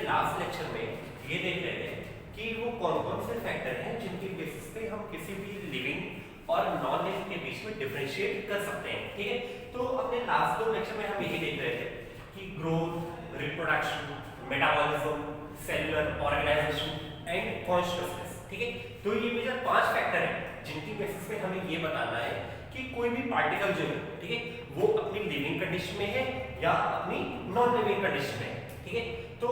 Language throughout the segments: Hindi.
लास्ट लेक्चर में ये देख रहे थे कि वो कौन कौन से फैक्टर हैं जिनकी बेसिस पे हम किसी भी लिविंग और नॉन लिविंग के बीच में डिफरेंशिएट कर सकते हैं। ठीक है, तो अपने लास्ट 2 लेक्चर में हम यही देख रहे थे कि growth, reproduction, metabolism, cellular organization and consciousness. ठीक है, तो ये मेजर 5 फैक्टर हैं जिनकी बेसिस पे हमें ये बताना है कि कोई भी पार्टिकल जो है, ठीक है, वो अपनी लिविंग कंडीशन में है या अपनी नॉन लिविंग कंडीशन में है। ठीक है, तो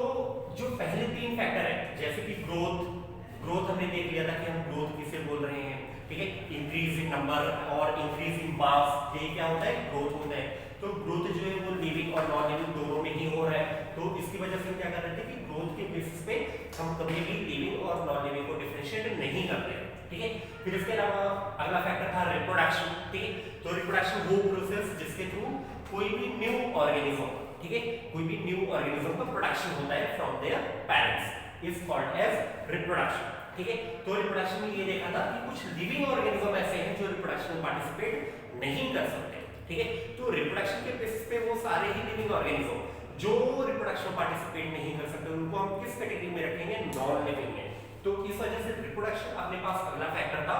जो पहले 3 फैक्टर है जैसे कि ग्रोथ हमने देख लिया था कि हम ग्रोथ किसे बोल रहे हैं। ठीक है, इंक्रीज इन नंबर और इंक्रीज इन मास, ये क्या होता है, ग्रोथ होता है। तो ग्रोथ जो है वो लिविंग और नॉन लिविंग दोनों में ही हो रहा है, तो इसकी वजह से हम क्या कर रहे थे कि ग्रोथ के बेसिस पे हम कभी भी लिविंग और नॉन लिविंग को डिफरेंशिएट नहीं करते। ठीक है, फिर इसके अलावा अगला फैक्टर था रिप्रोडक्शन। ठीक है, तो रिप्रोडक्शन वो प्रोसेस जिसके थ्रू कोई भी न्यू ऑर्गेनिज्म, ठीक है, कोई भी न्यू ऑर्गेनिज्म का प्रोडक्शन होता है from their parents is called as reproduction. ठीक है, तो रिप्रोडक्शन में ये देखा था कि कुछ लिविंग ऑर्गेनिज्म ऐसे हैं जो रिप्रोडक्शन में पार्टिसिपेट नहीं कर सकते। ठीक है, तो रिप्रोडक्शन के बेसिस पे वो सारे ही लिविंग ऑर्गेनिज्म जो रिप्रोडक्शन में पार्टिसिपेट नहीं कर सकते उनको हम किस कैटेगरी में रखेंगे, नॉन लिविंग में। तो इस वजह से रिप्रोडक्शन अपने पास अगला फैक्टर था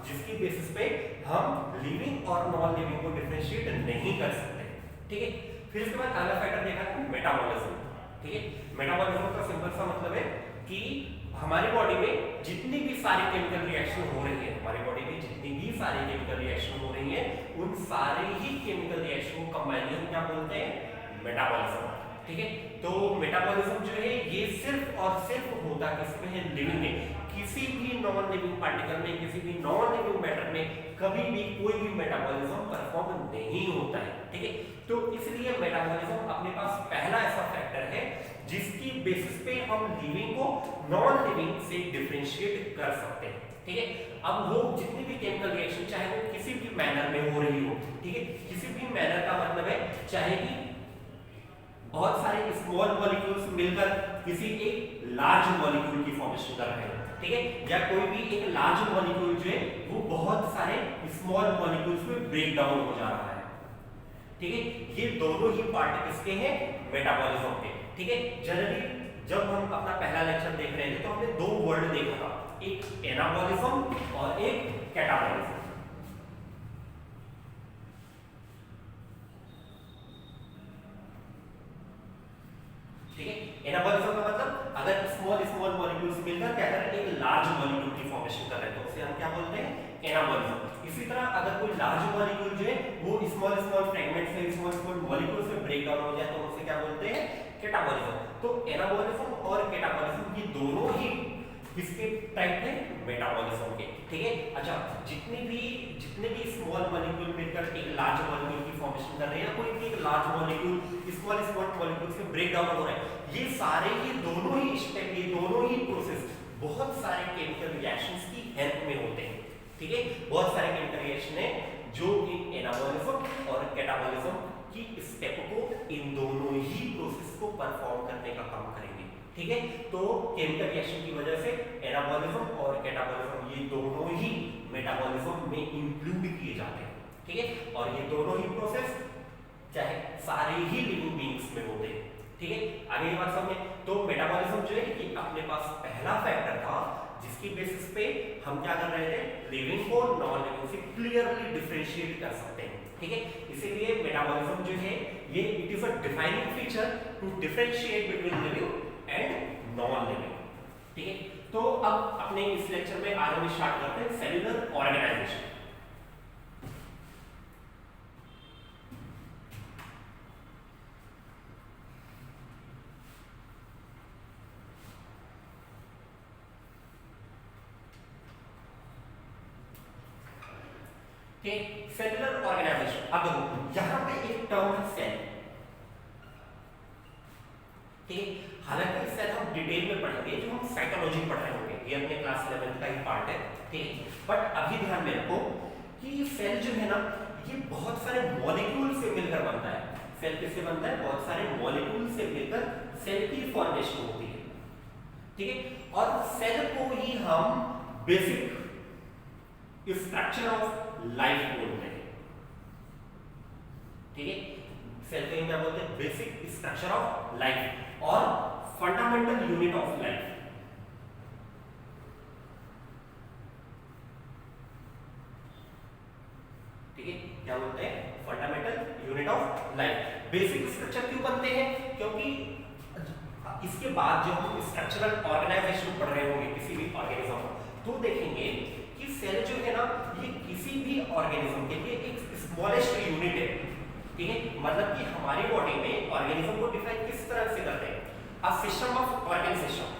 जिसकी बेसिस पे हम लिविंग और नॉन लिविंग को डिफरेंशिएट नहीं कर सकते। ठीक है, फिर इसके बाद अगला फैक्टर देखा था मेटाबॉलिज्म। ठीक है, मेटाबॉलिज्म का सिंपल सा मतलब है कि हमारी बॉडी में जितनी भी सारी केमिकल रिएक्शन हो रही है, हमारी बॉडी में जितनी भी सारी केमिकल रिएक्शन हो रही है उन सारे ही केमिकल रिएक्शन को कंबाइन हम क्या बोलते हैं, मेटाबॉलिज्म। ठीक है, तो मेटाबॉलिज्म जो है ये सिर्फ और सिर्फ होता किसमें है, लिविंग में। किसी भी नॉन लिविंग पार्टिकल में, किसी भी नॉन लिविंग मैटर में कभी भी कोई भी मेटाबॉलिज्म परफॉर्म नहीं होता है। ठीक है, तो इसलिए मेटाबॉलिज्म अपने पास पहला ऐसा फैक्टर है जिसकी बेसिस पे हम लिविंग को नॉन लिविंग से डिफरेंशिएट कर सकते हैं। ठीक है, अब वो जितनी भी केमिकल रिएक्शन चाहे वो किसी भी मैनर में हो रही हो, ठीक है, किसी भी मैनर का मतलब है चाहे कि बहुत सारे स्मॉल मॉलिक्यूल्स मिलकर किसी एक लार्ज मॉलिक्यूल की फॉर्मेशन कर रहे हैं, ठीक है, या कोई भी एक लार्ज मॉलिक्यूल जो है वो बहुत सारे स्मॉल मॉलिक्यूल्स में ब्रेक डाउन हो जा रहा है। ठीक है, ये दोनों ही पार्ट किसके हैं, मेटाबॉलिज्म के। ठीक है, जनरली जब हम अपना पहला लेक्चर देख रहे थे तो हमने 2 वर्ड देखा था, एक एनाबॉलिज्म और एक कैटाबॉलिज्म। ठीक है, एनाबॉलिज्म का मतलब अगर स्मॉल मॉलिक्यूल्स मिलकर क्या कर रहे हैं, एक लार्ज मॉलिक्यूल की फॉर्मेशन कर रहे हैं तो उसे हम क्या बोलते हैं, एनाबॉलिज्म। इसी तरह अगर कोई लार्ज मॉलिक्यूल जो है वो स्मॉल फ्रेगमेंट्स में, स्मॉल मॉलिक्यूल्स में ब्रेक डाउन हो जाए तो उसे क्या बोलते हैं, कैटाबॉलिज्म। तो एनाबॉलिज्म और कैटाबॉलिज्म ये दोनों ही किसके टाइप है, मेटाबॉलिज्म के। ठीक है, अच्छा, जितने भी स्मॉल मॉलिक्यूल मिलकर एक लार्ज मॉलिक्यूल की फॉर्मेशन कर रहे हैं, कोई भी एक लार्ज मॉलिक्यूल स्मॉल मॉलिक्यूल से ब्रेक डाउन हो रहा है, ये सारे ही दोनों ही स्टेप, ये दोनों ही प्रोसेस बहुत सारे केमिकल रिएक्शंस की हेल्प में होते हैं। ठीक है, बहुत सारे केमिकल रिएक्शन है जो इन एनाबॉलिज्म और कैटाबॉलिज्म की स्टेप को, इन दोनों ही प्रोसेस को परफॉर्म करने का काम करेंगे। ठीक है, तो केमिकल रिएक्शन की वजह से एनाबॉलिज्म और कैटाबॉलिज्म ये दोनों ही मेटाबॉलिज्म में इंक्लूड किए जाते हैं। ठीक है, और ये दोनों ही प्रोसेस चाहे सारे ही लिविंग बीइंग्स में होते हैं। ठीक है, आगे की बात समझें तो मेटाबॉलिज्म जो है कि अपने पास पहला फैक्टर था जिसकी बेसिस पे हम क्या कर रहे थे, लिविंग को नॉन लिविंग से क्लियरली डिफरेंशिएट कर सकते हैं। ठीक है, इसीलिए मेटाबॉलिज्म जो है ये it is a defining feature to differentiate between living and non living. ठीक है, तो अब अपने इस लेक्चर में आज हम स्टार्ट करते हैं सेलुलर ऑर्गेनाइजेशन। सेलुलर ऑर्गेनाइजेशन, अब देखो यहां पे एक टर्म है सेल। ठीक है, हालांकि सेल हम डिटेल में पढ़ेंगे, जो हम साइकोलॉजी पढ़ रहे होंगे, ये अपने क्लास 11 का ही पार्ट है। ठीक है, बट अभी ध्यान में रखो कि सेल जो है ना ये बहुत सारे मॉलिक्यूल से मिलकर बनता है। सेल किससे बनता है, बहुत सारे मॉलिक्यूल से मिलकर सेल की फॉर्मेशन होती है। ठीक है, और सेल को ही हम बेसिक स्ट्रक्चर ऑफ लाइफ बोलते हैं। ठीक है, सेल को क्या बोलते हैं, बेसिक स्ट्रक्चर ऑफ लाइफ। और फंडामेंटल यूनिट ऑफ लाइफ। ठीक है, क्या बोलते हैं? Fundamental unit of life. Basic structure क्यों बनते हैं? क्योंकि इसके बाद जो हम स्ट्रक्चरल ऑर्गेनाइजेशन पढ़ रहे होंगे किसी भी ऑर्गेनिज्म का, तो देखेंगे कि सेल जो है ना, ये किसी भी ऑर्गेनिज्म के लिए एक स्मॉलेस्ट यूनिट है। ठीक है, मतलब कि हमारी बॉडी में ऑर्गेनिज्म को डिफाइन किस तरह से करते हैं? A system of organ system.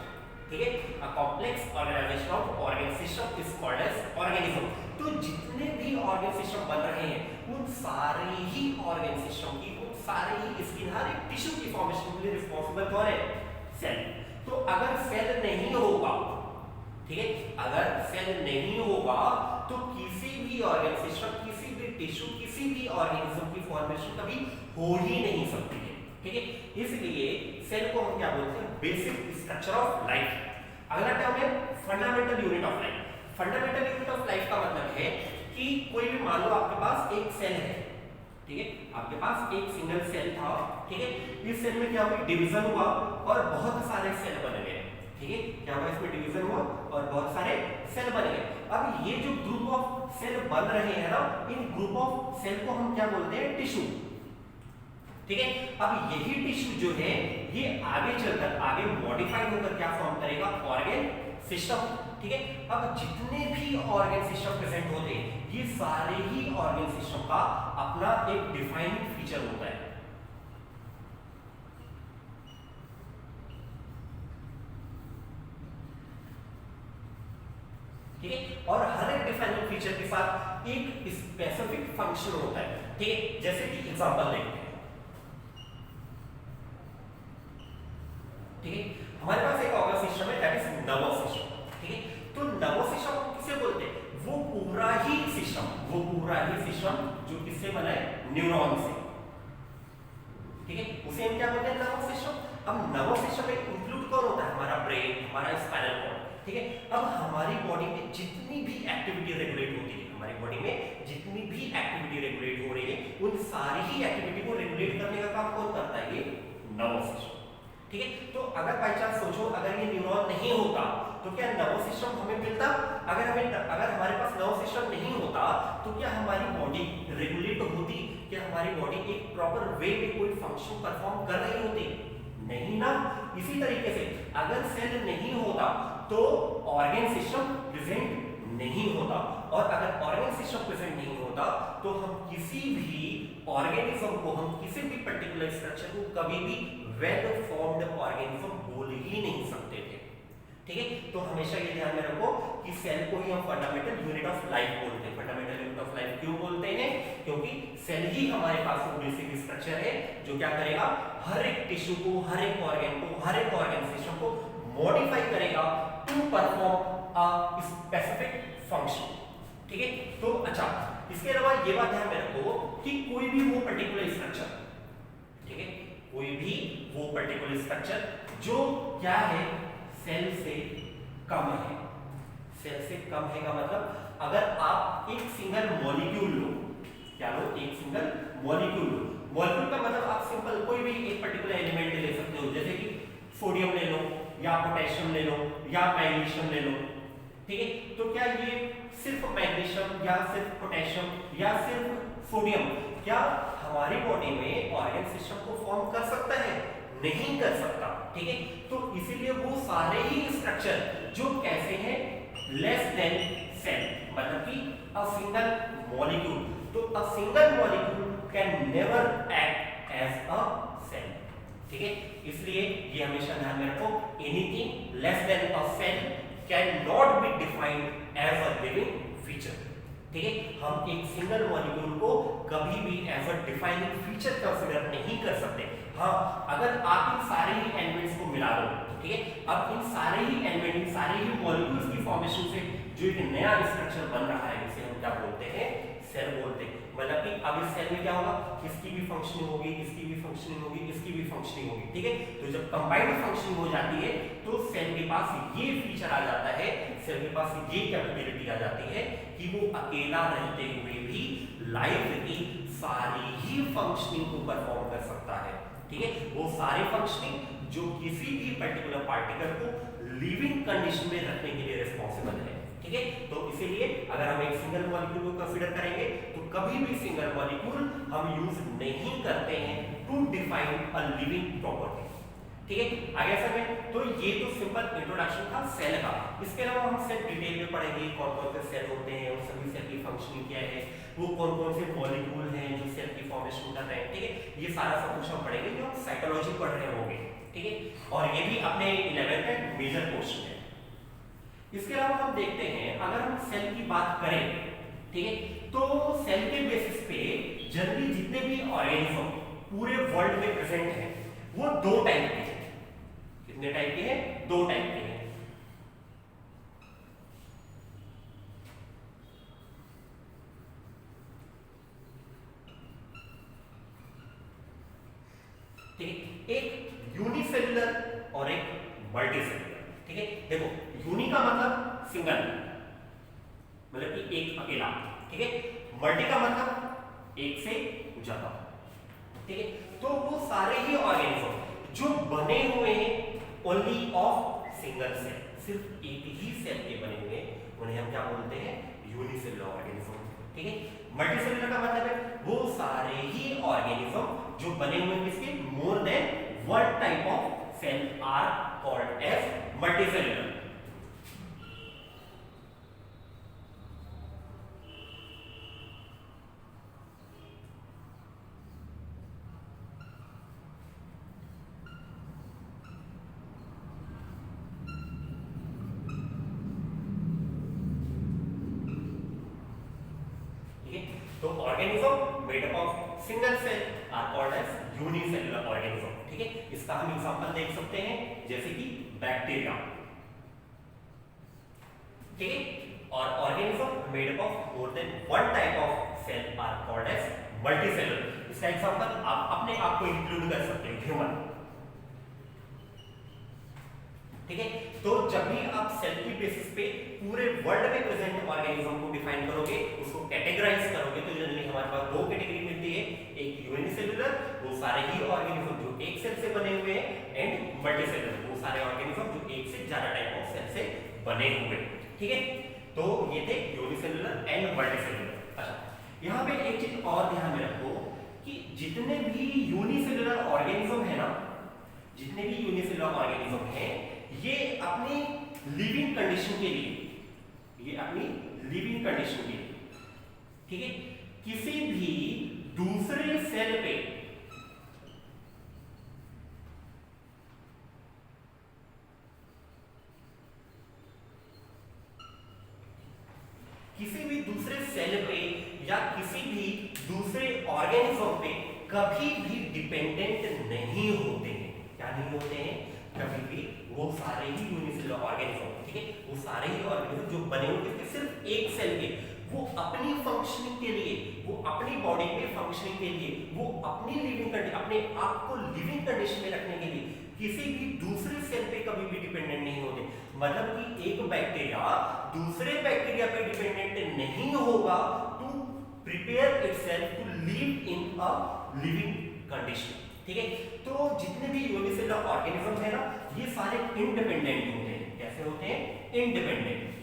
ठीक है, a complex organization of organ system is called as organism. तो जितने भी ऑर्गन सिस्टम बन रहे हैं, उन सारे ही ऑर्गन सिस्टम की, उन सारे ही इसकी हर एक टिश्यू की फॉर्मेशन के लिए रिस्पांसिबल कौन है? सेल। तो अगर सेल नहीं होगा, ठीक है, अगर सेल नहीं होगा तो किसी भी ऑर्गन सिस्टम, किसी भी टिश्यू, किसी भी ऑर्गेनिज्म की फॉर्मेशन कभी हो ही नहीं सकती है। ठीक है, इसलिए सेल को हम क्या बोलते हैं? Basic structure of life. अगला टर्म है fundamental unit of life. Fundamental unit of life का मतलब है कि कोई भी, मान लो आपके पास एक सेल है, ठीक है, आपके पास एक सिंगल सेल था, ठीक है, इस सेल में क्या हुआ? डिवीजन हुआ और बहुत सारे सेल बन गए। ठीक है, क्या हुआ? इसमें डिवीजन हुआ और बहुत सारे सेल बन गए। अब ये जो ग्रुप ऑफ सेल बन रहे हैं ना, इन ग्रुप ऑफ सेल को हम क्या बोलते हैं? टिश्यू। ठीक है, अब यही टिश्यू जो है ये आगे चलकर, आगे मॉडिफाइड होकर क्या फॉर्म करेगा? Organ system. ठीक है, अब जितने भी ऑर्गन सिस्टम प्रेजेंट होते हैं, ये सारे ही ऑर्गन सिस्टम का अपना एक डिफाइनिंग फीचर होता है। ठीक है, और हर एक डिफाइनिंग फीचर के साथ एक स्पेसिफिक फंक्शन होता है। ठीक है, जैसे कि एग्जांपल देखते हैं। ठीक है, हमारे पास एक ऑर्गन सिस्टम है, दैट इज नर्वस सिस्टम। ठीक है, तो नर्वस सिस्टम किसे बोलते हैं? वो पूरा ही सिस्टम जो किससे बना है? न्यूरॉन से। ठीक है, उसे हम क्या बोलते हैं? Nervous system. अब नर्वस सिस्टम में इंक्लूड कौन होता है? हमारा ब्रेन, हमारा स्पाइनल कॉर्ड। ठीक है, अब हमारी बॉडी में जितनी भी एक्टिविटी रेगुलेट होती है, हमारी बॉडी में जितनी भी एक्टिविटी रेगुलेट हो रही है, उन सारी ही एक्टिविटी को रेगुलेट करने का काम कौन करता है? ये नर्वस सिस्टम। ठीक है, तो अगर बाय चांस सोचो, अगर ये न्यूरॉन नहीं होता तो क्या नर्वस सिस्टम हमें मिलता? अगर हमारे पास नर्वस सिस्टम नहीं होता तो क्या हमारी बॉडी रेगुलेट होती? क्या हमारी बॉडी एक प्रॉपर वे में कोई फंक्शन परफॉर्म कर रही होती? नहीं ना। इसी तरीके से अगर सेल नहीं होता तो ऑर्गन सिस्टम प्रेजेंट नहीं होता, और अगर ऑर्गन सिस्टम प्रेजेंट नहीं होता तो हम किसी भी ऑर्गेनिज्म को, हम किसी भी पर्टिकुलर स्ट्रक्चर को कभी भी वेल फॉर्म्ड ऑर्गेनिज्म बोल ही नहीं सकते थे। ठीक है, तो हमेशा ये ध्यान में रखो कि सेल को ही हम फंडामेंटल यूनिट ऑफ लाइफ बोलते हैं। फंडामेंटल यूनिट ऑफ लाइफ क्यों बोलते हैं? क्योंकि सेल ही हमारे पास एक बेसिक स्ट्रक्चर है जो क्या करेगा? हर एक टिश्यू को, हर एक ऑर्गन को, हर एक ऑर्गन सिस्टम को मॉडिफाई करेगा to perform a specific function. ठीक है, तो अच्छा, इसके अलावा ये बात ध्यान में रखो कि कोई भी वो पर्टिकुलर स्ट्रक्चर, ठीक है, कोई भी वो पर्टिकुलर स्ट्रक्चर जो क्या है? सेल से कम है। सेल से कम है का मतलब, अगर आप एक सिंगल मॉलिक्यूल लो, क्या लो? एक सिंगल मॉलिक्यूल लो। मॉलिक्यूल का मतलब आप सिंपल कोई भी एक पर्टिकुलर एलिमेंट ले सकते हो, जैसे कि सोडियम ले लो, या पोटेशियम ले लो, या मैग्नीशियम ले लो। ठीक है, तो क्या ये सिर्फ मैग्नीशियम या सिर्फ पोटेशियम या सिर्फ सोडियम क्या हमारी बॉडी में ऑर्गन सिस्टम को फॉर्म कर सकता है? नहीं कर सकता। ठीक है, तो इसीलिए वो सारे ही स्ट्रक्चर जो कैसे हैं? लेस देन सेल, मतलब कि अ सिंगल मॉलिक्यूल। तो a single molecule can never act as a cell. ठीक है, इसलिए ये हमेशा ध्यान में रखो, anything less than a cell can not be defined as a living feature. ठीक है, हम एक सिंगल मॉलिक्यूल को कभी भी as a defining feature consider नहीं कर सकते। हाँ, अगर आप इन सारे ही एलिमेंट्स को मिला लो, ठीक है, अब इन सारे ही एलिमेंट, इन सारे ही मॉलिक्यूल्स की फॉर्मेशन से जो एक नया स्ट्रक्चर बन रहा है, जिसे हम क्या बोलते हैं? सेल बोलते हैं। मतलब कि अब इस सेल में क्या होगा? इसकी भी फंक्शनिंग होगी, इसकी भी फंक्शनिंग होगी, इसकी भी फंक्शनिंग होगी। ठीक है, तो जब कंबाइंड फंक्शनिंग हो जाती है तो सेल के पास ये फीचर आ जाता है, सेल के पास ये कैपेबिलिटी आ जाती है कि वो अकेला रहते हुए भी लाइफ की सारी ही फंक्शनिंग को परफॉर्म कर सकता है। ठीक है, वो सारे फंक्शनिंग जो किसी भी पर्टिकुलर पार्टिकल को लिविंग कंडीशन में रखने के लिए रिस्पॉन्सिबल है। ठीक है, तो इसीलिए अगर हम एक सिंगल मॉलिक्यूल को कंसीडर करेंगे तो कभी भी सिंगल मॉलिक्यूल हम यूज नहीं करते हैं to define a living property. ठीक है, आगे समझ। तो ये तो सिंपल इंट्रोडक्शन था सेल का। इसके अलावा हम सेल डिटेल में पढ़ेंगे, कौन कौन से सेल होते हैं और सभी सेल की फंक्शनिंग क्या है, वो कौन कौन से मॉलिक्यूल हैं जो सेल की फॉर्मेशन कर रहे हैं। ठीक है, ये सारा सब कुछ हम पढ़ेंगे जो हम साइकोलॉजी पढ़ रहे होंगे। ठीक है, और ये भी अपने 11th में मेजर पोर्शन है। इसके अलावा हम देखते हैं, अगर हम सेल की बात करें, ठीक है, तो सेल के बेसिस पे जनरली जितने भी ऑर्गेनिज्म पूरे वर्ल्ड में प्रेजेंट हैं वो दो टाइप के हैं। कितने टाइप के हैं? दो टाइप के हैं। ठीक है, एक यूनिसेलुलर और एक मल्टीसेलुलर। ठीक है, देखो यूनि का मतलब सिंगल, मतलब कि एक अकेला। ठीक है, मल्टी का मतलब एक से ज्यादा। ठीक है, तो वो सारे ही ऑर्गेनिज्म जो बने हुए हैं ओनली ऑफ सिंगल सेल, सिर्फ एक ही सेल के बने हुए, उन्हें हम क्या बोलते हैं? Unicellular organism. ठीक है, मल्टीसेलुलर का मतलब है वो सारे ही ऑर्गेनिज्म जो बने हुए किसके? More than one type of cell are called as multicellular. तो organism made up of single cell are called as unicellular organism. ठीक है, इसका हम एग्जांपल देख सकते हैं जैसे कि बैक्टीरिया। ठीक है, और organism made up of more than one type of cell are called as multicellular. इसका एग्जांपल आप अपने आप को इंक्लूड कर सकते हैं, ह्यूमन। ठीक है, तो जब भी आप सेल की बेसिस पे पूरे वर्ल्ड में प्रेजेंट ऑर्गेनिज्म को डिफाइन करोगे, उसको कैटेगराइज करोगे, तो जनरली हमारे पास दो कैटेगरी मिलती है, एक यूनिसेलुलर, वो सारे ही ऑर्गेनिज्म जो एक सेल से बने हुए हैं, एंड मल्टीसेलुलर, वो सारे ऑर्गेनिज्म जो एक से ज्यादा टाइप ऑफ सेल से बने हुए। ठीक है, तो ये थे यूनिसेलुलर एंड मल्टीसेलुलर। अच्छा, यहाँ पे एक चीज और ध्यान में रखो कि जितने भी यूनिसेलुलर ऑर्गेनिज्म है ना, जितने भी यूनिसेलुलर ऑर्गेनिज्म है, ये अपनी लिविंग कंडीशन के लिए, ये अपनी लिविंग कंडीशन के लिए, ठीक है, किसी भी दूसरे सेल पे या किसी भी दूसरे ऑर्गेनिज्म पे कभी भी डिपेंडेंट नहीं होते हैं। क्या नहीं होते हैं? कभी भी। वो सारे ही यूनिसेलुलर ऑर्गेनिज्म, ठीक है, वो सारे ही ऑर्गेनिज्म जो बने होते सिर्फ एक सेल के, वो अपनी फंक्शनिंग के लिए, वो अपनी बॉडी के फंक्शनिंग के लिए, वो अपनी लिविंग कंडीशन, अपने आप को लिविंग कंडीशन में रखने के लिए किसी भी दूसरे सेल पे कभी भी डिपेंडेंट नहीं होते। मतलब कि एक बैक्टीरिया दूसरे बैक्टीरिया पे डिपेंडेंट नहीं होगा to prepare itself to live in a living condition. ठीक है, तो जितने भी यूनिसेलुलर ऑर्गेनिज्म है ना, ये सारे इंडिपेंडेंट होते हैं। कैसे होते हैं? इंडिपेंडेंट।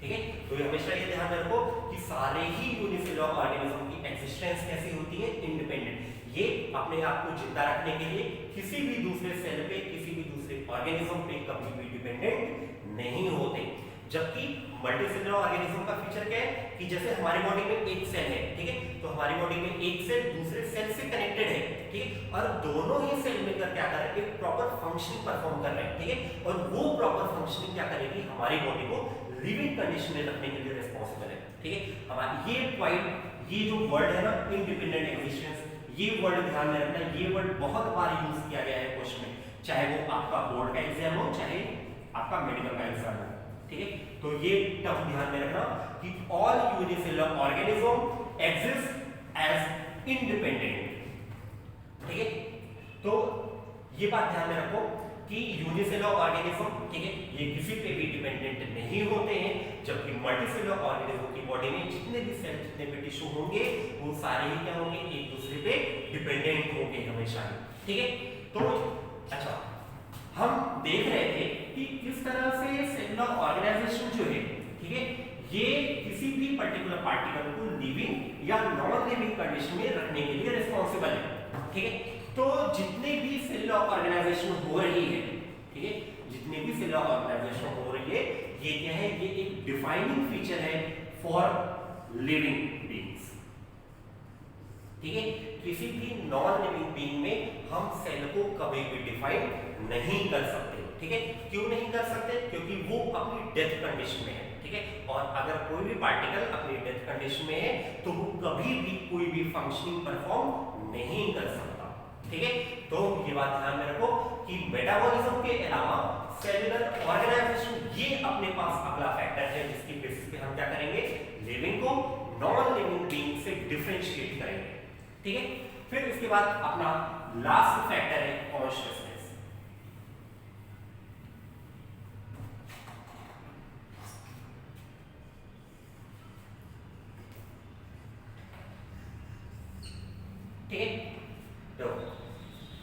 ठीक है, तो हमेशा ये ध्यान रखो कि सारे ही यूनिसेलुलर ऑर्गेनिज्म की एक्जिस्टेंस कैसी होती है? इंडिपेंडेंट। ये अपने आप को जिंदा रखने के लिए किसी भी दूसरे सेल पे, किसी भी दूसरे ऑर्गेनिज्म पे कभी भी डिपेंडेंट नहीं होते। जबकि मल्टीसेलुलर ऑर्गेनिज्म का फीचर क्या है कि जैसे हमारी बॉडी में एक सेल है, ठीक है, तो हमारी बॉडी में एक सेल दूसरे सेल से कनेक्टेड है, ठीक है, और दोनों ही सेल मिलकर क्या कर रहे हैं? एक प्रॉपर फंक्शनिंग परफॉर्म कर रहे हैं, ठीक है, और वो प्रॉपर फंक्शनिंग क्या करेगी? हमारी बॉडी को लिविंग कंडीशन में रखने के लिए रिस्पांसिबल है। ठीक है, हमारा ये पॉइंट, ये जो वर्ड है ना, इंडिपेंडेंट एग्जिस्टेंस, ये वर्ड ध्यान में रखना। ये वर्ड बहुत बार यूज किया गया है क्वेश्चन में, चाहे वो आपका बोर्ड का एग्जाम हो, चाहे आपका मेडिकल का एग्जाम हो। ठीक है, तो ये टर्म ध्यान में रखना कि all unicellular organism exist as independent. ठीक है, तो ये बात ध्यान में रखो कि यूनिसेलुलर ऑर्गेनिज्म, ठीक है, ये किसी पे भी डिपेंडेंट नहीं होते हैं, जबकि मल्टीसेलुलर ऑर्गेनिज्म की बॉडी में जितने भी सेल, जितने भी टिश्यू होंगे, वो सारे ही क्या होंगे, एक दूसरे पे डिपेंडेंट होंगे हमेशा ही, ठीक है। तो अच्छा, हम देख रहे थे कि किस तरह से सेलुलर ऑर्गेनाइजेशन जो है, ठीक है, ये किसी भी पर्टिकुलर पार्टिकल को लिविंग या नॉन लिविंग कंडीशन में रखने के लिए रिस्पांसिबल है, ठीक है। तो जितने भी सेलुलर ऑर्गेनाइजेशन हो रही है, ठीक है, जितने भी सेलुलर ऑर्गेनाइजेशन हो रही है, ये क्या है, ये एक डिफाइनिंग फीचर है फॉर लिविंग बीइंग्स, ठीक है। किसी भी नॉन लिविंग बीइंग में हम सेल को कभी भी डिफाइन नहीं कर सकते, ठीक है। क्यों नहीं कर सकते? क्योंकि वो अपनी डेथ कंडीशन में है, ठीक है। और अगर कोई भी पार्टिकल अपनी डेथ कंडीशन में है तो वो कभी भी कोई भी फंक्शनिंग परफॉर्म नहीं कर सकता, ठीक है। तो ये बात ध्यान में रखो कि मेटाबॉलिज्म के अलावा सेलुलर ऑर्गेनाइजेशन ये अपने पास अगला फैक्टर है जिसकी बेसिस पे हम क्या करेंगे, लिविंग को नॉन लिविंग बीइंग से डिफरेंशिएट करेंगे, ठीक है। फिर इसके बाद अपना लास्ट फैक्टर है कॉन्शियसनेस, ठीक है। तो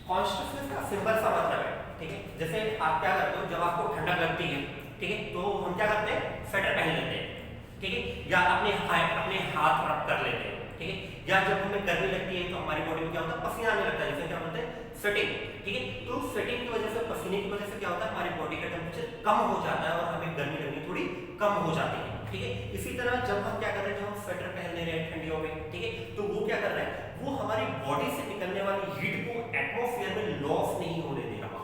कॉन्शियसनेस का सिंपल सा मतलब है, ठीक है, जैसे आप क्या करते हो, जब आपको ठंडक लगती है, ठीक है, तो हम क्या करते हैं, स्वेटर पहन लेते हैं, ठीक है, या अपने हाथ रब कर लेते हैं, ठीक है, या जब हमें गर्मी लगती है तो हमारी बॉडी में क्या होता है, पसीना आने लगता है, जैसे क्या बोलते हैं, स्वेटिंग, ठीक है। तो स्वेटिंग की वजह से, पसीने की वजह से क्या होता है, हमारी बॉडी का टेम्परेचर कम हो जाता है और हमें गर्मी लगनी थोड़ी कम हो जाती है, ठीक है। इसी तरह जब हम क्या कर रहे हैं, जब हम स्वेटर पहन ले रहे हैं ठंडियों में, ठीक है, तो वो क्या कर रहे हैं, वो हमारी बॉडी से निकलने वाली हीट को एटमॉस्फेयर में लॉस नहीं होने दे रहा,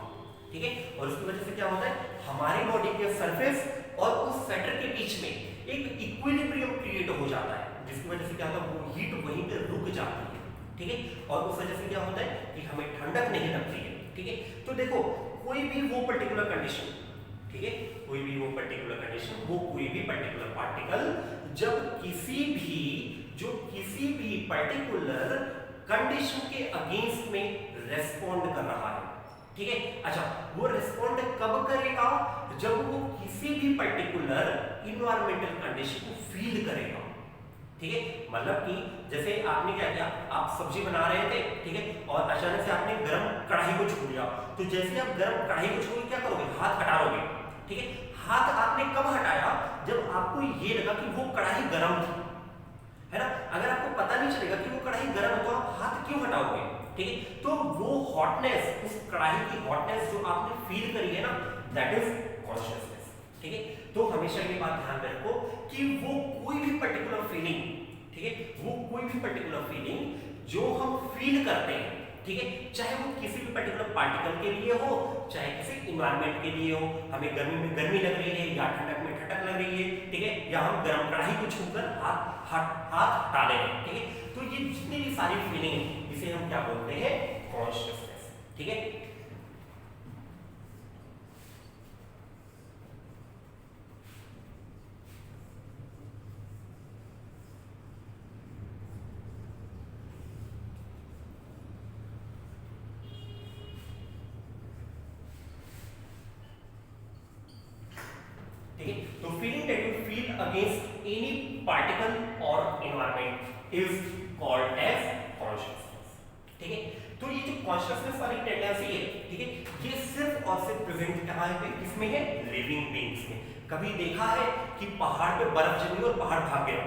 ठीक है। और उसकी वजह से क्या होता है, हमारी बॉडी के सरफेस और उस स्वेटर के बीच में एक इक्विलिब्रियम क्रिएट हो जाता है, जिसकी वजह से क्या होता है, वो हीट वहीं पे रुक जाती है, ठीक है। और उस वजह से क्या होता है कि हमें ठंडक नहीं लगती है, ठीक है। तो देखो, कोई भी वो पर्टिकुलर कंडीशन, ठीक है, कोई भी वो पर्टिकुलर कंडीशन, वो कोई भी पर्टिकुलर पार्टिकल जब किसी भी पर्टिकुलर कंडीशन के अगेंस्ट में रेस्पॉन्ड कर रहा है, ठीक है। अच्छा, वो रेस्पॉन्ड कब करेगा, जब वो किसी भी पर्टिकुलर इन्वायरमेंटल कंडीशन को फील करेगा, ठीक है। मतलब कि जैसे आपने क्या किया, आप सब्जी बना रहे थे, ठीक है, और अचानक से आपने गरम कढ़ाई को छू लिया, तो जैसे आप गरम कढ़ाई को छू क्या करोगे, हाथ हटा लोगे, ठीक है। हाथ आपने कब हटाया, जब आपको ये लगा कि वो कढ़ाई गरम थी, है ना। अगर आपको पता नहीं चलेगा कि वो कढ़ाई गरम है तो आप हाथ क्यों हटाओगे, ठीक है। तो वो हॉटनेस, उस कढ़ाई की हॉटनेस जो आपने फील करी है ना, दैट इज कॉन्शियसनेस, ठीक है। तो हमेशा ये बात ध्यान में रखो कि वो कोई भी पर्टिकुलर फीलिंग, ठीक है, वो कोई भी पर्टिकुलर फीलिंग जो हम फील करते हैं, ठीक है, चाहे वो किसी भी पर्टिकुलर पार्टिकल के लिए हो, चाहे किसी इन्वायरमेंट के लिए हो, हमें गर्मी में गर्मी लग रही है या ठंडक में ठंडक लग रही है, ठीक है, या हम गर्म कढ़ाई को छूकर हाथ हटा ले रहे हैं, ठीक है। तो ये जितनी भी सारी फीलिंग, इसे हम क्या बोलते हैं, कॉन्शियसनेस, ठीक है। तो feeling that you feel against any particle और environment is called as consciousness, ठीक है। तो ये जो कॉन्शियसनेस वाली टेंडेंसी है, ठीक है, ये सिर्फ और सिर्फ प्रेजेंट कहां है, किसमें है, लिविंग बीइंग्स में। कभी देखा है कि पहाड़ पे बर्फ जमी और पहाड़ भाग गया,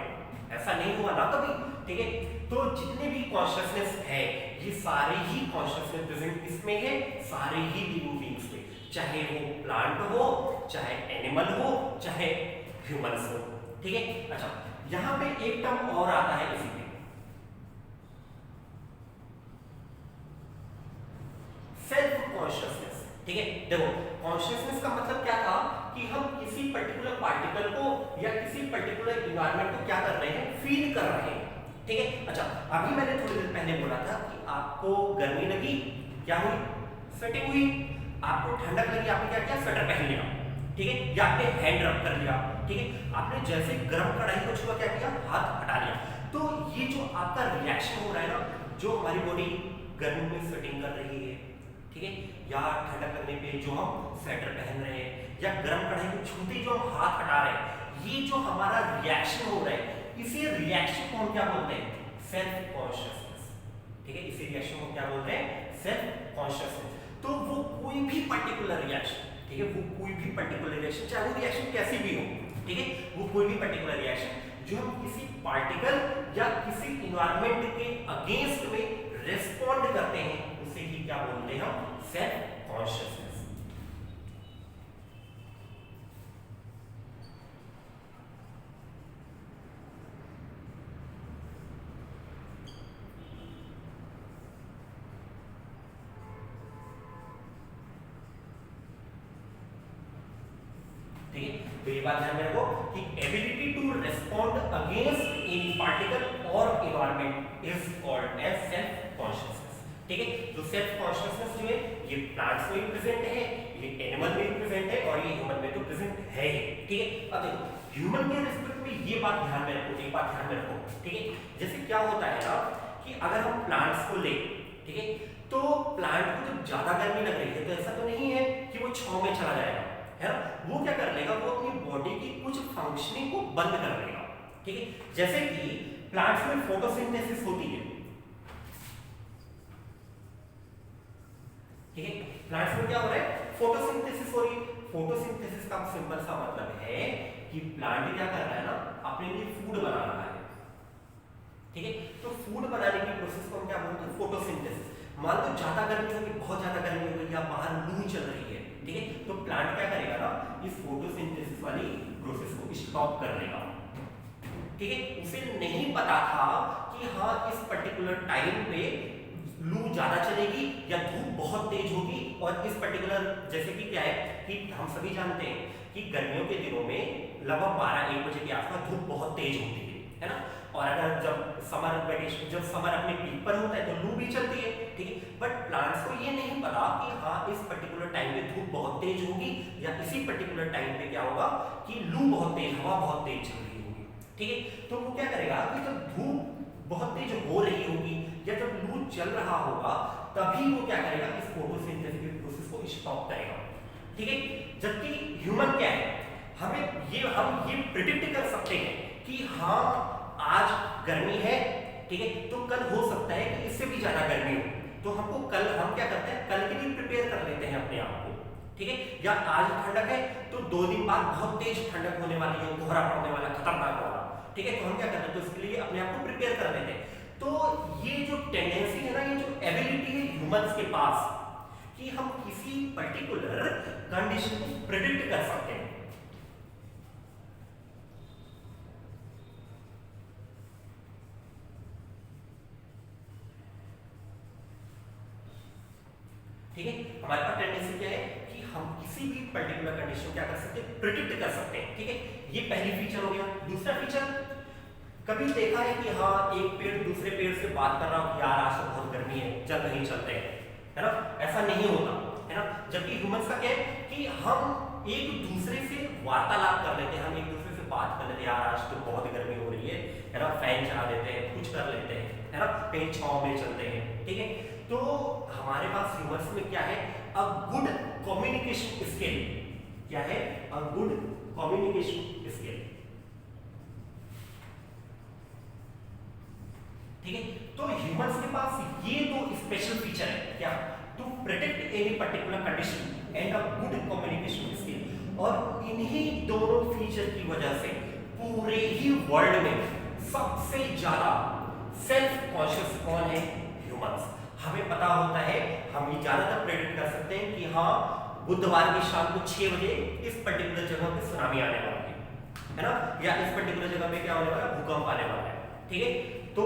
ऐसा नहीं हुआ ना कभी, ठीक है। तो जितने भी कॉन्शियसनेस है, ये सारे ही कॉन्शियसनेस प्रेजेंट किसमें है, सारे ही लिविंग बीइंग्स में, चाहे वो प्लांट हो, चाहे एनिमल हो, चाहे ह्यूमंस हो, ठीक है। अच्छा, यहां पे एक टर्म और आता है इसी में, सेल्फ कॉन्शियसनेस, ठीक है। देखो, कॉन्शियसनेस का मतलब क्या था कि हम किसी पर्टिकुलर पार्टिकल को या किसी पर्टिकुलर एनवायरनमेंट को क्या कर रहे हैं, फील कर रहे हैं, ठीक है। अच्छा, अभी मैंने थोड़ी देर पहले बोला था कि आपको गर्मी लगी, क्या हुई, स्वेटिंग हुई, आपको ठंडक लगी, आपने क्या किया, स्वेटर पहन लिया, ठीक है, या आपने हैंड रब कर लिया, ठीक है। आपने जैसे गर्म कढ़ाई को छुआ, क्या किया, हाथ हटा लिया। तो ये जो आपका रिएक्शन हो रहा है ना, जो हमारी बॉडी गर्मी में स्वेटिंग कर रही है, ठीक है, या ठंडक लगने पे जो हम स्वेटर पहन रहे हैं या गर्म कढ़ाई को छूते ही जो हम हाथ हटा रहे हैं, ये जो हमारा रिएक्शन हो रहा है, इसी रिएक्शन को हम क्या बोलते हैं? Self consciousness. ठीक है, इसी रिएक्शन को क्या बोलते हैं? Self consciousness. तो वो कोई भी पर्टिकुलर रिएक्शन, ठीक है, वो कोई भी पर्टिकुलर रिएक्शन, चाहे वो रिएक्शन कैसी भी हो, ठीक है, वो कोई भी पर्टिकुलर रिएक्शन जो हम किसी पार्टिकल या किसी इन्वायरमेंट के अगेंस्ट में रिस्पॉन्ड करते हैं, उसे ही क्या बोलते हैं हम? Self consciousness. ठीक है, तो ये बात ध्यान में रखो कि ability to respond against any particle और environment is called as self consciousness. ठीक है, तो सेल्फ कॉन्शियसनेस जो है ये प्लांट्स में भी प्रेजेंट है, ये एनिमल में भी प्रेजेंट है और ये ह्यूमन में तो प्रेजेंट है ही। ठीक है, अब देखो ह्यूमन के रिस्पेक्ट में ये बात ध्यान में रखो, एक बात ध्यान में रखो। ठीक है, जैसे क्या होता है ना कि अगर हम प्लांट्स को ले, ठीक है, तो प्लांट को जब ज्यादा गर्मी लग रही है तो ऐसा तो नहीं है कि वो छांव में चला जाएगा, है ना? वो क्या कर लेगा? वो अपनी बॉडी की कुछ फंक्शनिंग को बंद कर लेगा। ठीक है, जैसे कि प्लांट्स में फोटोसिंथेसिस होती है। ठीक है, प्लांट्स में क्या हो रहा है? फोटोसिंथेसिस हो रही है। फोटोसिंथेसिस का सिंपल सा मतलब है कि प्लांट क्या कर रहा है ना, अपने लिए फूड बना रहा है। ठीक है, तो फूड बनाने की प्रोसेस को हम क्या बोलते हैं? फोटोसिंथेसिस। मान लो ज्यादा गर्मी होगी, बहुत ज्यादा गर्मी हो गई या बाहर लू चल रही है, ठीक है, तो प्लांट क्या करेगा ना, इस फोटोसिंथेसिस वाली प्रोसेस को स्टॉप कर देगा। ठीक है, उसे नहीं पता था कि हाँ इस पर्टिकुलर टाइम पे लू ज्यादा चलेगी या धूप बहुत तेज होगी, और इस पर्टिकुलर जैसे कि क्या है कि हम सभी जानते हैं कि गर्मियों के दिनों में लगभग 12-1 बजे के आसपास धूप बहुत तेज होती है ना? और अगर जब समर वेकेशन, जब समर अपने पीक पर होता है तो लू भी चलती है। ठीक है, बट प्लांट्स को ये नहीं पता कि हाँ इस पर्टिकुलर टाइम पे धूप बहुत तेज होगी या इसी पर्टिकुलर टाइम पे क्या होगा कि लू बहुत तेज, हवा बहुत तेज चल रही होगी। ठीक है, तो वो क्या करेगा कि जब धूप बहुत तेज हो रही होगी या जब लू चल रहा होगा, तभी वो क्या करेगा? इस फोटोसिंथेसिस प्रोसेस को स्टॉप करेगा। ठीक है, जबकि ह्यूमन क्या है, हम ये प्रिडिक्ट कर सकते हैं कि हाँ आज गर्मी है, ठीक है, तो कल हो सकता है कि इससे भी ज्यादा गर्मी हो, तो हमको कल हम क्या करते हैं? कल के लिए प्रिपेयर कर लेते हैं अपने आप को। ठीक है, या आज ठंडक है तो 2 दिन बाद बहुत तेज ठंडक होने वाली है, कोहरा पड़ने वाला, खतरनाक वाला। ठीक है, तो हम क्या करते हैं? तो इसके लिए अपने आप को प्रिपेयर कर लेते हैं। तो ये जो टेंडेंसी है ना, ये जो एबिलिटी है ह्यूमंस के पास कि हम किसी पर्टिकुलर कंडीशन को प्रिडिक्ट कर सकते हैं। ठीक है, हमारे पास टेंडेंसी क्या है कि हम किसी भी पर्टिकुलर कंडीशन क्या कर सकते हैं? प्रिडिक्ट कर सकते हैं। ठीक है, ये पहली फीचर हो गया। दूसरा फीचर, कभी देखा है कि हाँ एक पेड़ दूसरे पेड़ से बात कर रहा हो कि यार आज तो बहुत गर्मी है, चल कहीं चलते हैं, है ना? ऐसा नहीं होता, है ना? जबकि ह्यूमंस का क्या है कि हम एक दूसरे से वार्तालाप कर लेते हैं, हम एक दूसरे से बात कर लेते हैं, यार आज तो बहुत गर्मी हो रही है ना? फैन चला देते हैं, कुछ कर लेते हैं, है ना? कहीं छांव में चलते हैं। ठीक है, तो हमारे पास ह्यूमंस में क्या है? अ गुड कम्युनिकेशन स्किल। क्या है? अ गुड कम्युनिकेशन स्किल। ठीक है, तो ह्यूमंस के पास ये दो स्पेशल फीचर है। क्या? To predict any particular condition and a good communication skill. और इन्हीं दोनों फीचर की वजह से पूरे ही वर्ल्ड में सबसे ज्यादा सेल्फ कॉन्शियस कौन है? ह्यूमंस। हमें पता होता है, हम ये ज्यादातर प्रेडिक्ट कर सकते हैं कि हाँ बुधवार की शाम को 6 बजे इस पर्टिकुलर जगह पे सुनामी आने वाली है ना? या इस पर्टिकुलर जगह पे क्या होने वाला है? भूकंप आने वाला है। ठीक है, तो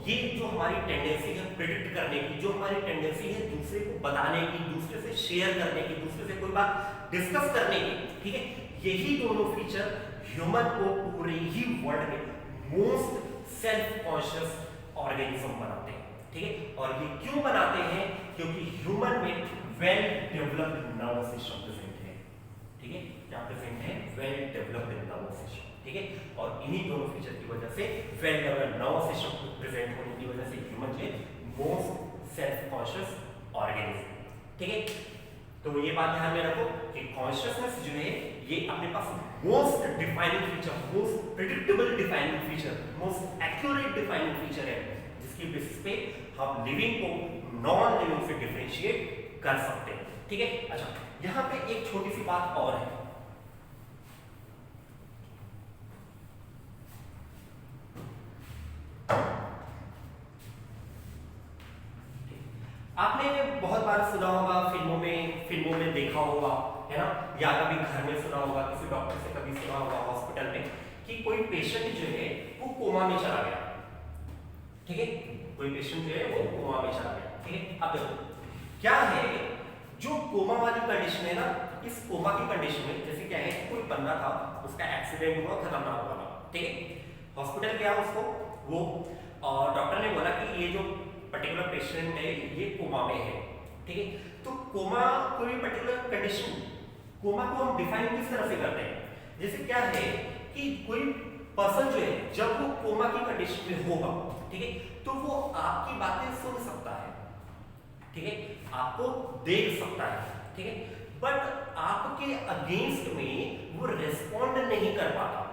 ये जो हमारी टेंडेंसी है प्रेडिक्ट करने की, जो हमारी टेंडेंसी है दूसरे को बताने की, दूसरे से शेयर करने की, दूसरे से कोई बात डिस्कस करने की, ठीक है, यही दोनों फीचर ह्यूमन को पूरे ही वर्ल्ड में मोस्ट सेल्फ कॉन्शियस ऑर्गेनिज्म बनाते हैं। ठीक है, और ये क्यों बनाते हैं? क्योंकि ह्यूमन में well developed nervous system present है। ठीक है, क्या प्रेजेंट है? Well developed nervous system. ठीक है, और इन्हीं दोनों फीचर की वजह से well developed nervous system present होने की वजह से ह्यूमन में मोस्ट सेल्फ कॉन्शियस ऑर्गेनिज्म। ठीक है, बात ध्यान में रखो कि कॉन्शियसनेस जो है ये अपने पास most defining feature, most predictable defining feature, most accurate defining feature है, जिसकी बेसिस पे हम लिविंग को नॉन लिविंग से डिफरेंशिएट कर सकते हैं। ठीक है, अच्छा यहां पे एक छोटी सी बात और है। आपने बहुत बार सुना होगा, फिल्मों में देखा होगा, है ना, या कभी घर में सुना होगा, किसी डॉक्टर से कभी सुना होगा हॉस्पिटल में कि कोई पेशेंट जो है वो कोमा में चला गया। ठीक है, कोई पेशेंट जो है वो कोमा में चला गया। ठीक है, अब देखो क्या है, जो कोमा वाली कंडीशन है ना, इस कोमा की कंडीशन में जैसे क्या है, कोई बंदा था, उसका एक्सीडेंट हुआ, खतरनाक वाला। ठीक है, हॉस्पिटल गया उसको वो, और डॉक्टर ने बोला कि ये जो पर्टिकुलर पेशेंट है ये कोमा में है। ठीक है, तो कोमा कोई पर्टिकुलर कंडीशन, कोमा को हम डिफाइन किस तरह से करते हैं, जैसे क्या है कि कोई पर्सन जो है जब वो कोमा की कंडीशन में होगा, ठीक है, तो वो आपकी बातें सुन सकता है, ठीक है, आपको देख सकता है, ठीक है, बट आपके अगेंस्ट में वो रिस्पॉन्ड नहीं कर पाता।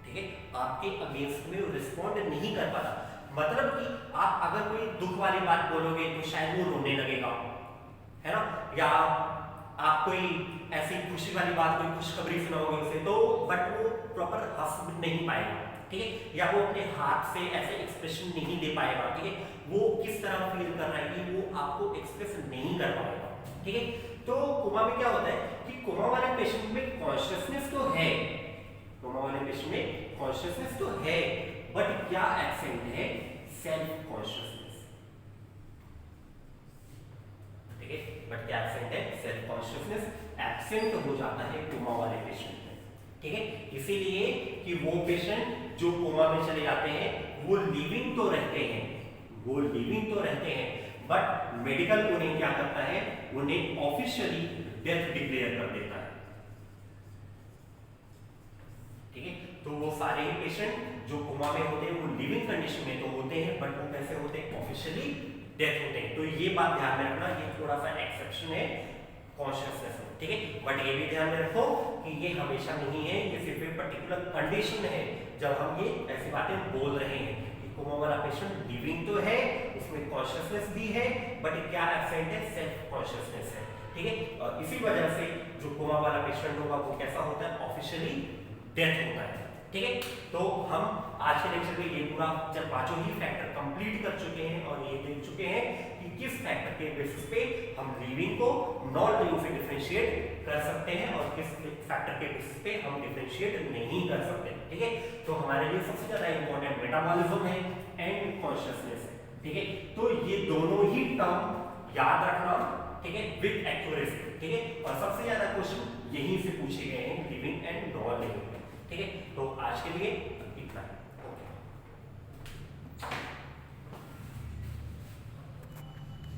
ठीक है, आपके अगेंस्ट में वो रिस्पॉन्ड नहीं कर पाता, मतलब कि आप अगर कोई दुख वाली बात बोलोगे तो शायद वो रोने लगेगा, है ना, या आप कोई ऐसी खुशी वाली बात, कोई खुशखबरी सुनाओगे उसे तो बट वो प्रॉपर हंस नहीं पाएगा। ठीक है, या वो अपने हाथ से ऐसे एक्सप्रेशन नहीं दे पाएगा। ठीक है, वो किस तरह फील कर रहा है कि वो आपको एक्सप्रेस नहीं कर पाएगा। ठीक है, तो कोमा में क्या होता है कि कोमा वाले पेशेंट में कॉन्शियसनेस तो है, कोमा वाले पेशेंट में कॉन्शियसनेस तो है, बट क्या एब्सेंट है, सेल्फ कॉन्शियसनेस। ठीक है, बट क्या एब्सेंट है, सेल्फ कॉन्शियसनेस एब्सेंट हो जाता है कोमा वाले पेशेंट में। ठीक है, इसीलिए कि वो पेशेंट जो कोमा में चले जाते हैं वो लिविंग तो रहते हैं, वो लिविंग तो रहते हैं, बट मेडिकल उन्हें क्या करता है, उन्हें ऑफिशियली डेथ डिक्लेयर कर देता है। ठीक है, तो वो सारे ही पेशेंट जो कोमा में होते हैं वो लिविंग कंडीशन में तो होते हैं, बट वो कैसे होते हैं, ऑफिशियली डेथ होते हैं। तो ये बात ध्यान में रखना, ये थोड़ा सा एक्सेप्शन है कॉन्शियसनेस में। ठीक है, बट ये भी ध्यान में रखो कि ये हमेशा नहीं है, ये सिर्फ एक पर्टिकुलर कंडीशन है जब हम ये ऐसी बातें बोल रहे हैं कि कोमा वाला पेशेंट लिविंग तो है, उसमें कॉन्शियसनेस भी है, बट क्या एब्सेंट है, सेल्फ कॉन्शियसनेस है। ठीक है, और इसी वजह से जो कोमा वाला पेशेंट होगा वो कैसा होता है, ऑफिशियली डेथ होता है। ठीक है, तो हम आज के लेक्चर में ये पूरा जब पांचों ही फैक्टर कंप्लीट कर चुके हैं और ये देख चुके हैं कि किस फैक्टर के बेसिस पे हम लिविंग को नॉन लिविंग से डिफरेंशिएट कर सकते हैं और किस फैक्टर के बेसिस पे हम डिफरेंशिएट नहीं कर सकते। ठीक है, तो हमारे लिए सबसे ज्यादा इंपॉर्टेंट मेटाबॉलिज्म है एंड कॉन्शियसनेस है। ठीक है, तो ये दोनों ही टर्म याद रखना, ठीक है, विद एक्यूरेसी। ठीक है, और सबसे ज्यादा क्वेश्चन यहीं से पूछे गए हैं, लिविंग एंड नॉन लिविंग। ठीक है, तो आज के लिए